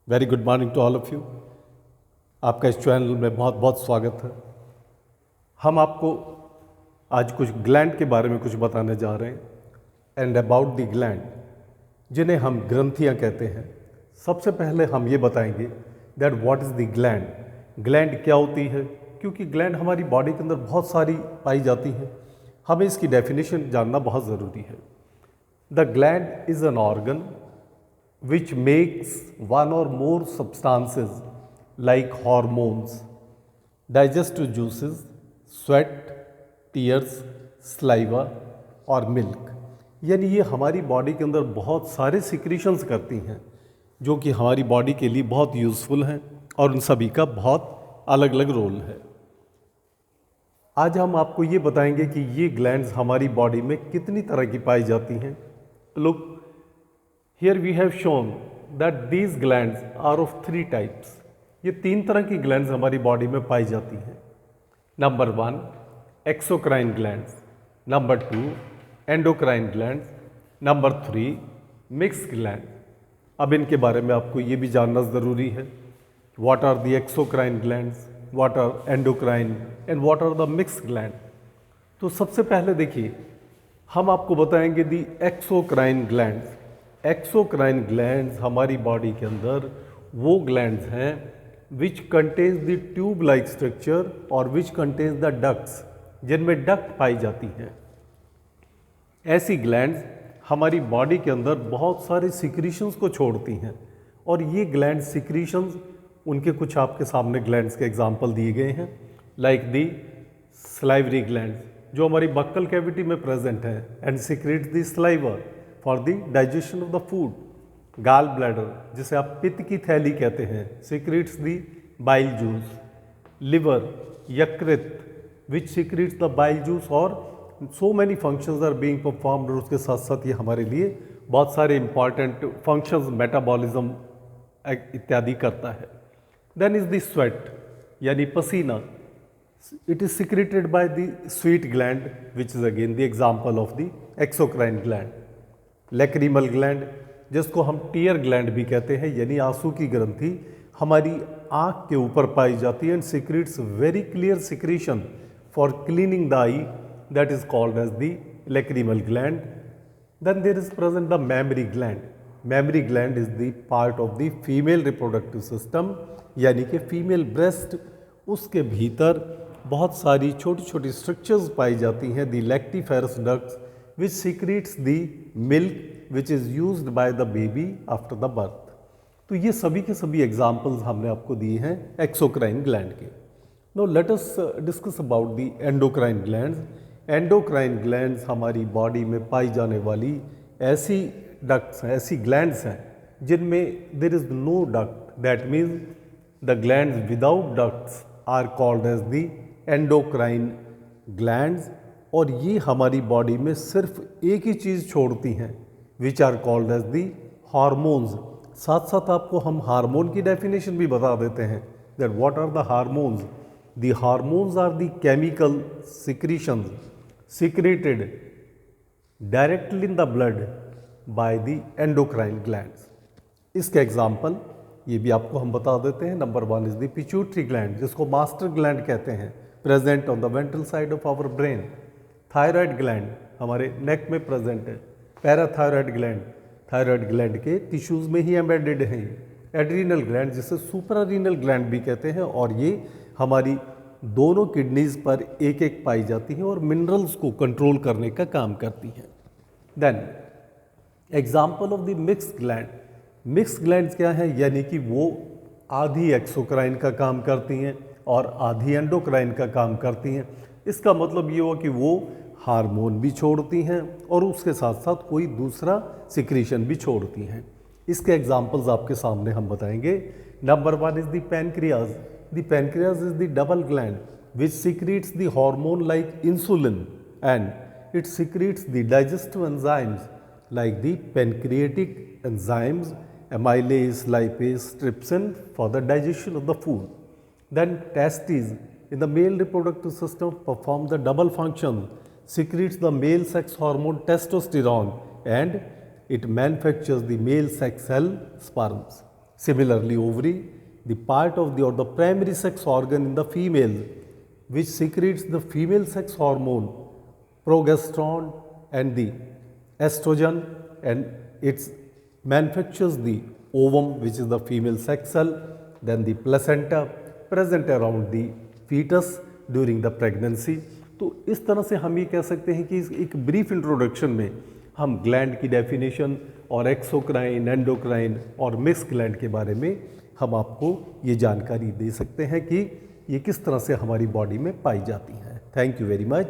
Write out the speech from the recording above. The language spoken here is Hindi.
Very good morning to all of you. आपका इस चैनल में बहुत बहुत स्वागत है। हम आपको आज कुछ ग्लैंड के बारे में कुछ बताने जा रहे हैं एंड अबाउट द ग्लैंड, जिन्हें हम ग्रंथियां कहते हैं। सबसे पहले हम ये बताएंगे that what is the gland. Gland क्या होती है, क्योंकि ग्लैंड हमारी बॉडी के अंदर बहुत सारी पाई जाती हैं। हमें इसकी डेफिनेशन जानना बहुत ज़रूरी है। The gland is an organ which makes one or more substances like hormones, digestive juices, sweat, tears, saliva और milk। यानी ये हमारी बॉडी के अंदर बहुत सारे सिक्रीशंस करती हैं जो कि हमारी बॉडी के लिए बहुत यूज़फुल हैं और उन सभी का बहुत अलग अलग रोल है। आज हम आपको ये बताएंगे कि ये ग्लैंड्स हमारी बॉडी में कितनी तरह की पाई जाती हैं। Look, Here we have shown that these glands are of 3 types। ये 3 तरह की ग्लैंड्स हमारी बॉडी में पाई जाती हैं। Number 1 exocrine glands, number 2 endocrine glands, number 3 mix gland. अब इनके बारे में आपको ये भी जानना ज़रूरी है, what are the exocrine glands, what are endocrine and what are the mix gland. तो सबसे पहले देखिए, हम आपको बताएंगे the exocrine glands. Exocrine glands हमारी बॉडी के अंदर वो ग्लैंड्स हैं which contains the tube like structure और विच कंटेन्स द डक्ट्स, जिनमें डक्ट पाई जाती हैं। ऐसी ग्लैंड्स हमारी बॉडी के अंदर बहुत सारे सिक्रीशंस को छोड़ती हैं और ये ग्लैंड सिक्रीशंस, उनके कुछ आपके सामने ग्लैंड्स के एग्जाम्पल दिए गए हैं, लाइक दी सलाइवरी ग्लैंड्स जो हमारी बक्कल कैविटी में प्रेजेंट है and secretes the saliva for the digestion of the food. Gall bladder, जिसे आप पित्त की थैली कहते हैं, secretes the bile juice. Liver, यकृत, which secretes the bile juice और so many functions are being performed. और उसके साथ साथ ये हमारे लिए बहुत सारे इंपॉर्टेंट फंक्शंस, मेटाबॉलिज्म इत्यादि करता है। देन इज द स्वेट, यानी पसीना। It is secreted by the sweet gland which is again the example of the exocrine gland. Lacrimal gland, जिसको हम टीयर ग्लैंड भी कहते हैं, यानी आंसू की ग्रंथि हमारी आँख के ऊपर पाई जाती है and secretes very clear secretion for cleaning the eye, that is called as the lacrimal gland. Then there is present the mammary gland. Mammary gland is the part of the female reproductive system, यानी कि फीमेल ब्रेस्ट, उसके भीतर बहुत सारी छोटी छोटी स्ट्रक्चर्स पाई जाती हैं, the lactiferous ducts which secretes the milk which is used by the baby after the birth। तो ये सभी के सभी एग्जाम्पल्स हमने आपको दिए हैं एक्सोक्राइन ग्लैंड के। No let us discuss about the endocrine glands. Endocrine glands हमारी बॉडी में पाई जाने वाली ऐसी डक्ट्स हैं, ऐसी ग्लैंड्स हैं जिनमें there is no duct, that means the glands without ducts are called as the endocrine glands. और ये हमारी बॉडी में सिर्फ एक ही चीज़ छोड़ती हैं, which are called as the hormones. साथ साथ आपको हम हार्मोन की डेफिनेशन भी बता देते हैं, that what are the hormones. The hormones are the chemical secretions secreted directly in the blood by the endocrine glands. इसके एग्जाम्पल ये भी आपको हम बता देते हैं। Number 1 is the pituitary gland, जिसको मास्टर ग्लैंड कहते हैं, present on the ventral side of our brain. Thyroid gland हमारे नेक में प्रेजेंट है। पैराथायराइड ग्लैंड थायराइड ग्लैंड के टिश्यूज़ में ही एम्बेडेड है। एड्रीनल ग्लैंड, जिसे सुपरारीनल ग्लैंड भी कहते हैं, और ये हमारी दोनों किडनीज पर एक एक पाई जाती हैं और मिनरल्स को कंट्रोल करने का काम करती हैं। Then example of the mix gland. Mix glands क्या हैं, यानी कि वो आधी एक्सोक्राइन का काम करती हैं और आधी एंडोक्राइन का काम करती हैं। इसका मतलब ये हुआ कि वो हार्मोन भी छोड़ती हैं और उसके साथ साथ कोई दूसरा सिक्रीशन भी छोड़ती हैं। इसके एग्जाम्पल्स आपके सामने हम बताएंगे। Number 1 is the pancreas. The pancreas is the double gland which secretes the hormone like insulin and it secretes the digestive enzymes like the pancreatic enzymes amylase, lipase, trypsin for the digestion of the food. Then testes in the male reproductive system perform the double function, secretes the male sex hormone testosterone and it manufactures the male sex cell sperms. Similarly, ovary, the part of the or the primary sex organ in the female, which secretes the female sex hormone, progesterone and the estrogen, and it manufactures the ovum, which is the female sex cell, then the placenta present around the fetus during the pregnancy. तो इस तरह से हम ये कह सकते हैं कि एक ब्रीफ इंट्रोडक्शन में हम ग्लैंड की डेफिनेशन और एक्सोक्राइन, एंडोक्राइन और मिक्स ग्लैंड के बारे में हम आपको ये जानकारी दे सकते हैं कि ये किस तरह से हमारी बॉडी में पाई जाती हैं। Thank you very much.